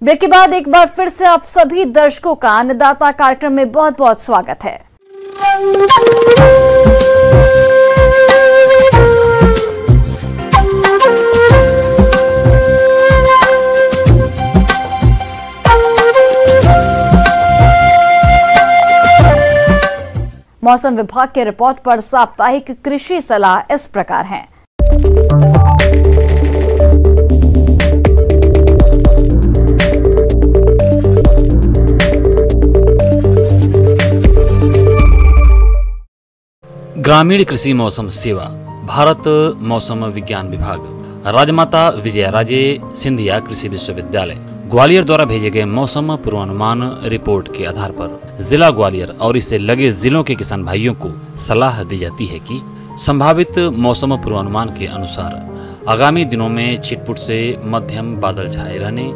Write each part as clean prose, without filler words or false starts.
Break के बाद एक बार फिर से आप सभी दर्शकों का अन्नदाता कार्यक्रम में बहुत बहुत स्वागत है। मौसम विभाग के रिपोर्ट पर साप्ताहिक कृषि सलाह इस प्रकार है। ग्रामीण कृषि मौसम सेवा, भारत मौसम विज्ञान विभाग, राजमाता विजयाराजे सिंधिया कृषि विश्वविद्यालय ग्वालियर द्वारा भेजे गए मौसम पूर्वानुमान रिपोर्ट के आधार पर जिला ग्वालियर और इससे लगे जिलों के किसान भाइयों को सलाह दी जाती है कि संभावित मौसम पूर्वानुमान के अनुसार आगामी दिनों में छिटपुट से मध्यम बादल छाए रहने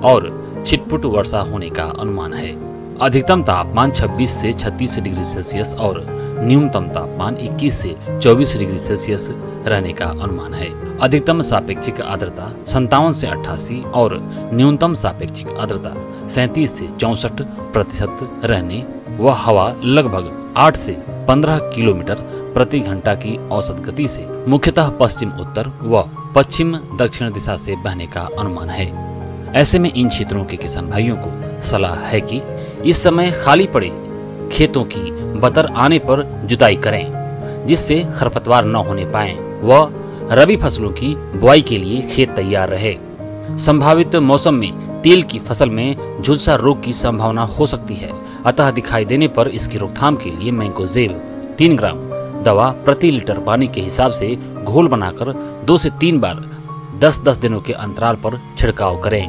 और छिटपुट वर्षा होने का अनुमान है। अधिकतम तापमान 26 से 36 डिग्री सेल्सियस और न्यूनतम तापमान 21 से 24 डिग्री सेल्सियस रहने का अनुमान है। अधिकतम सापेक्षिक आर्द्रता 57 से 88 और न्यूनतम सापेक्षिक आर्द्रता 37 से 64% रहने व हवा लगभग 8 से 15 किलोमीटर प्रति घंटा की औसत गति से मुख्यतः पश्चिम उत्तर व पश्चिम दक्षिण दिशा से बहने का अनुमान है। ऐसे में इन क्षेत्रों के किसान भाइयों को सलाह है कि इस समय खाली पड़े खेतों की बतर आने पर जुताई करें, जिससे खरपतवार न होने पाए व रबी फसलों की बुआई के लिए खेत तैयार रहे। संभावित मौसम में तिल की फसल में झुलसा रोग की संभावना हो सकती है, अतः दिखाई देने पर इसकी रोकथाम के लिए मैंकोजेब 3 ग्राम दवा प्रति लीटर पानी के हिसाब से घोल बनाकर 2 से 3 बार 10-10 दिनों के अंतराल पर छिड़काव करें।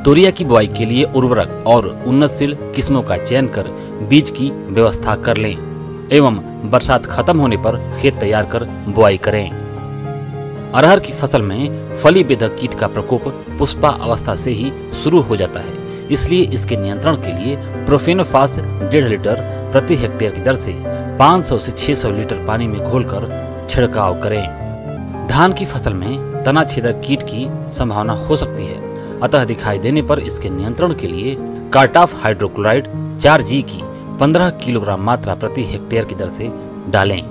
तोरिया की बुआई के लिए उर्वरक और उन्नतशील किस्मों का चयन कर बीज की व्यवस्था कर लें एवं बरसात खत्म होने पर खेत तैयार कर बुआई करें। अरहर की फसल में फली बेधक कीट का प्रकोप पुष्पा अवस्था से ही शुरू हो जाता है, इसलिए इसके नियंत्रण के लिए प्रोफेनोफास 1.5 लीटर प्रति हेक्टेयर की दर से 500 से 600 लीटर पानी में घोलकर छिड़काव करें। धान की फसल में तना छेदक कीट की संभावना हो सकती है, अतः दिखाई देने पर इसके नियंत्रण के लिए कार्टाफ हाइड्रोक्लोराइड 4G की 15 किलोग्राम मात्रा प्रति हेक्टेयर की दर से डालें।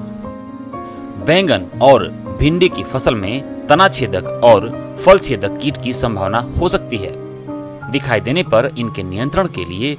बैंगन और भिंडी की फसल में तना छेदक और फल छेदक कीट की संभावना हो सकती है। दिखाई देने पर इनके नियंत्रण के लिए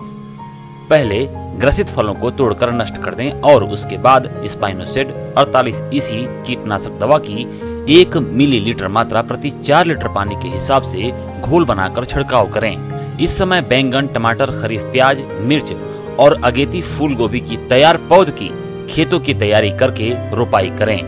पहले ग्रसित फलों को तोड़कर नष्ट कर दें और उसके बाद स्पाइनोसेड 48 EC कीटनाशक दवा की 1 मिलीलीटर मात्रा प्रति 4 लीटर पानी के हिसाब से घोल बनाकर छिड़काव करें। इस समय बैंगन, टमाटर, खरीफ प्याज, मिर्च और अगेती फूल गोभी की तैयार पौध की खेतों की तैयारी करके रोपाई करें।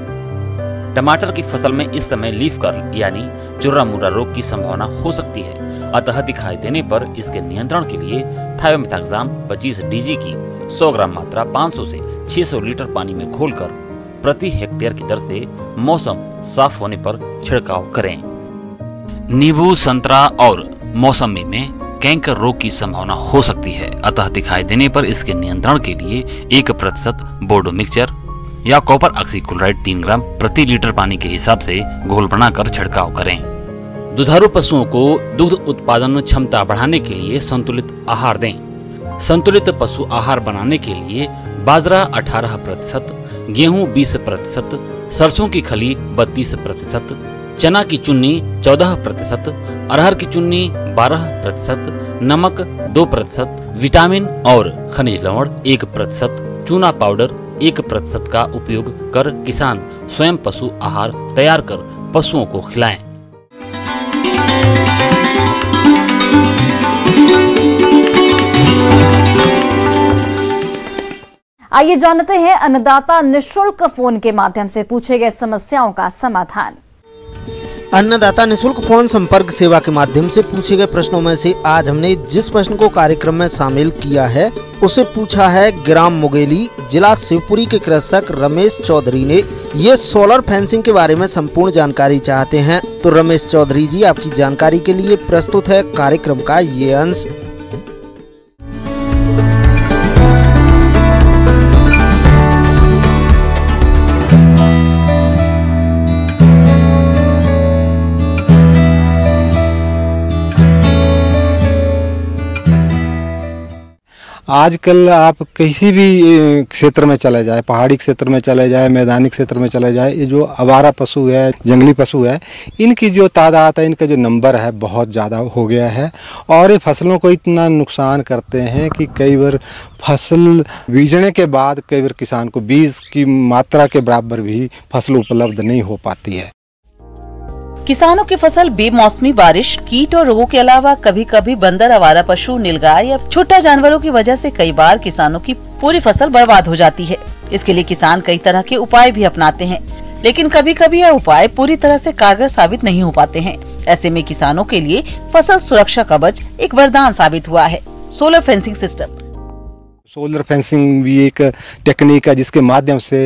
टमाटर की फसल में इस समय लीफ कर्ल यानी चुर्रा मुर्रा रोग की संभावना हो सकती है, अतः दिखाई देने पर इसके नियंत्रण के लिए थायोमेथाक्साम 25 DG की 100 ग्राम मात्रा 500 से 600 लीटर पानी में घोलकर प्रति हेक्टेयर की दर से मौसम साफ होने पर छिड़काव करें। नींबू, संतरा और मौसमी में कैंकर रोग की संभावना हो सकती है, अतः दिखाई देने पर इसके नियंत्रण के लिए 1% बोर्डो मिक्सचर या कॉपर ऑक्सीक्लोराइड 3 ग्राम प्रति लीटर पानी के हिसाब से घोल बनाकर छिड़काव करें। दुधारू पशुओं को दुग्ध उत्पादन क्षमता बढ़ाने के लिए संतुलित आहार दें। संतुलित पशु आहार बनाने के लिए बाजरा 18%, गेहूं 20%, सरसों की खली 32%, चना की चुन्नी 14%, अरहर की चुन्नी 12%, नमक 2%, विटामिन और खनिज लवण 1%, चूना पाउडर 1% का उपयोग कर किसान स्वयं पशु आहार तैयार कर पशुओं को खिलाएं। आइए जानते हैं अन्नदाता निःशुल्क फोन के माध्यम से पूछे गए समस्याओं का समाधान। अन्नदाता निःशुल्क फोन संपर्क सेवा के माध्यम से पूछे गए प्रश्नों में से आज हमने जिस प्रश्न को कार्यक्रम में शामिल किया है उसे पूछा है ग्राम मुगेली, जिला शिवपुरी के कृषक रमेश चौधरी ने। ये सोलर फेंसिंग के बारे में संपूर्ण जानकारी चाहते हैं, तो रमेश चौधरी जी आपकी जानकारी के लिए प्रस्तुत है कार्यक्रम का ये अंश। आजकल आप किसी भी क्षेत्र में चले जाए, पहाड़ी क्षेत्र में चले जाए, मैदानी क्षेत्र में चले जाए, ये जो आवारा पशु है, जंगली पशु है, इनकी जो तादाद है, इनका जो नंबर है बहुत ज़्यादा हो गया है और ये फसलों को इतना नुकसान करते हैं कि कई बार फसल बीजने के बाद कई बार किसान को बीज की मात्रा के बराबर भी फसल उपलब्ध नहीं हो पाती है। किसानों की फसल बेमौसमी बारिश, कीट और रोगों के अलावा कभी कभी बंदर, आवारा पशु, नीलगाय या छोटा जानवरों की वजह से कई बार किसानों की पूरी फसल बर्बाद हो जाती है। इसके लिए किसान कई तरह के उपाय भी अपनाते हैं, लेकिन कभी कभी यह उपाय पूरी तरह से कारगर साबित नहीं हो पाते हैं। ऐसे में किसानों के लिए फसल सुरक्षा कवच एक वरदान साबित हुआ है, solar fencing system. Solar fencing भी एक टेक्निक है जिसके माध्यम से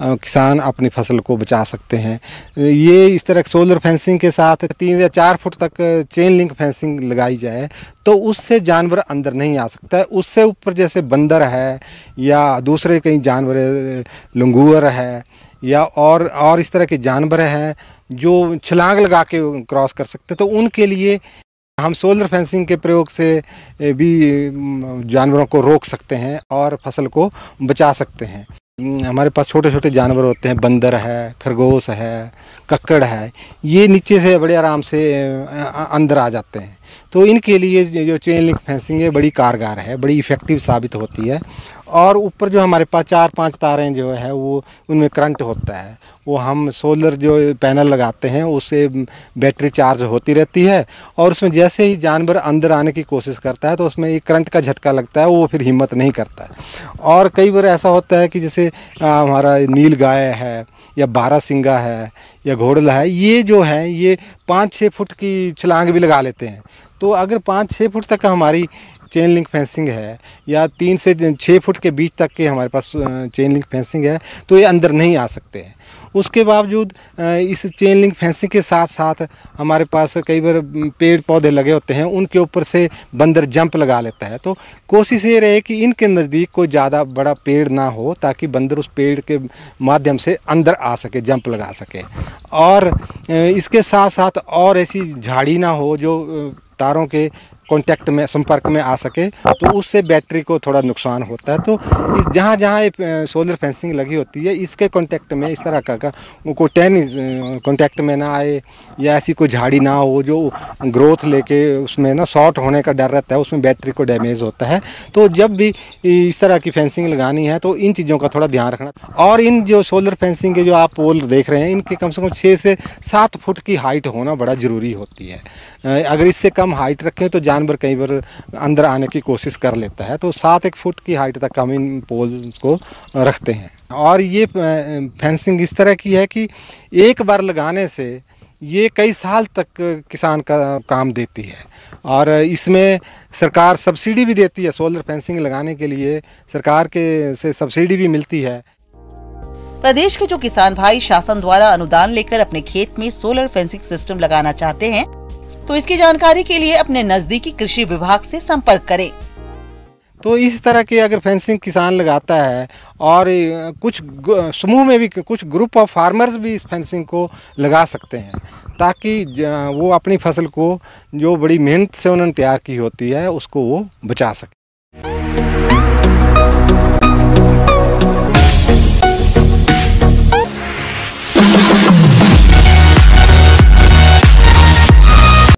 किसान अपनी फसल को बचा सकते हैं। ये इस तरह सोलर फेंसिंग के साथ 3 या 4 फुट तक चेन लिंक फेंसिंग लगाई जाए तो उससे जानवर अंदर नहीं आ सकता है। उससे ऊपर जैसे बंदर है या दूसरे कई जानवर, लंगूर है या और इस तरह के जानवर हैं जो छलांग लगा के क्रॉस कर सकते, तो उनके लिए हम सोलर फेंसिंग के प्रयोग से भी जानवरों को रोक सकते हैं और फसल को बचा सकते हैं। हमारे पास छोटे छोटे जानवर होते हैं, बंदर है, खरगोश है, कक्कड़ है, ये नीचे से बड़े आराम से अंदर आ जाते हैं। तो इनके लिए जो चेन लिंक फेंसिंग है बड़ी कारगर है, बड़ी इफ़ेक्टिव साबित होती है। और ऊपर जो हमारे पास 4-5 तारें जो है वो उनमें करंट होता है, वो हम सोलर जो पैनल लगाते हैं उससे बैटरी चार्ज होती रहती है और उसमें जैसे ही जानवर अंदर आने की कोशिश करता है तो उसमें एक करंट का झटका लगता है, वो फिर हिम्मत नहीं करता है। और कई बार ऐसा होता है कि जैसे हमारा नील गाय है या बारहसिंगा है या घोड़ला है, ये जो है ये 5-6 फुट की छलांग भी लगा लेते हैं। तो अगर 5-6 फुट तक हमारी चेन लिंक फेंसिंग है या 3 से 6 फुट के बीच तक के हमारे पास चेन लिंक फेंसिंग है तो ये अंदर नहीं आ सकते हैं। उसके बावजूद इस चेन लिंक फेंसिंग के साथ साथ हमारे पास कई बार पेड़ पौधे लगे होते हैं, उनके ऊपर से बंदर जंप लगा लेता है। तो कोशिश ये रहे कि इनके नज़दीक कोई ज़्यादा बड़ा पेड़ ना हो ताकि बंदर उस पेड़ के माध्यम से अंदर आ सके, जंप लगा सके। और इसके साथ साथ और ऐसी झाड़ी ना हो जो तारों के कांटेक्ट में, संपर्क में आ सके, तो उससे बैटरी को थोड़ा नुकसान होता है। तो इस जहाँ जहाँ सोलर फेंसिंग लगी होती है इसके कांटेक्ट में इस तरह का कोई कांटेक्ट में ना आए या ऐसी कोई झाड़ी ना हो जो ग्रोथ लेके उसमें ना शॉर्ट होने का डर रहता है, उसमें बैटरी को डैमेज होता है। तो जब भी इस तरह की फेंसिंग लगानी है तो इन चीज़ों का थोड़ा ध्यान रखना। और इन जो सोलर फेंसिंग के जो आप पोल देख रहे हैं इनके कम से कम 6 से 7 फुट की हाइट होना बड़ा ज़रूरी होती है। अगर इससे कम हाइट रखें तो जानवर कई बार अंदर आने की कोशिश कर लेता है। तो 7-1 फुट की हाइट तक हम इन पोल्स को रखते हैं। और ये फेंसिंग इस तरह की है कि एक बार लगाने से ये कई साल तक किसान का काम देती है। और इसमें सरकार सब्सिडी भी देती है, सोलर फेंसिंग लगाने के लिए सरकार के से सब्सिडी भी मिलती है। प्रदेश के जो किसान भाई शासन द्वारा अनुदान लेकर अपने खेत में सोलर फेंसिंग सिस्टम लगाना चाहते हैं तो इसकी जानकारी के लिए अपने नजदीकी कृषि विभाग से संपर्क करें। तो इस तरह के अगर फेंसिंग किसान लगाता है और कुछ समूह में भी कुछ ग्रुप ऑफ फार्मर्स भी इस फेंसिंग को लगा सकते हैं ताकि वो अपनी फसल को जो बड़ी मेहनत से उन्होंने तैयार की होती है उसको वो बचा सके।